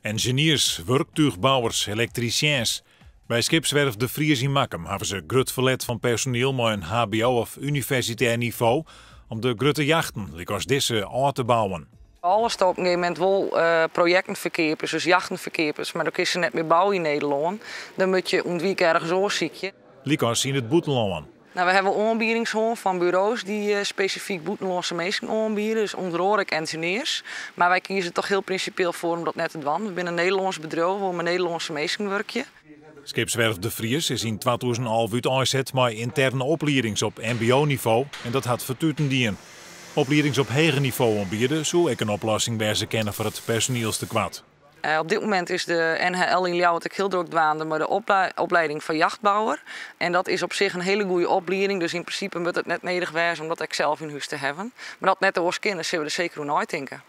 Engineers, werktuigbouwers, elektriciens. Bij Skipswerf De Vries in Makkum hebben ze grut verlet van personeel met een hbo- of universitair niveau om de grutte jachten, zoals deze, aan te bouwen. Alles op een gegeven moment wel projectenverkeerders, dus jachtenverkeerders, maar dan kun je net meer bouwen in Nederland. Dan moet je ontwijken ergens oorziekje. Likos in het buitenland. Nou, we hebben aanbiedingshoorn van bureaus die specifiek buitenlandse mensen aanbieden, dus onder andere engineers. Maar wij kiezen toch heel principieel voor om dat net te doen. We zijn een Nederlands bedrijf, waar met Nederlandse mensen werken. Skipswerf De Vries is in 2011 uitgezet met interne opleidings op mbo-niveau en dat had vertuten dien. Opleidings op hoger niveau aanbieden, zo ik een oplossing bij ze kennen voor het personeelstekort. Op dit moment is de NHL in Ljouwert heel druk dwaande met de opleiding van jachtbouwer. En dat is op zich een hele goede opleiding, dus in principe moet het net nodig zijn om dat ik zelf in huis te hebben. Maar dat net de kennis zullen we er zeker over uitdenken.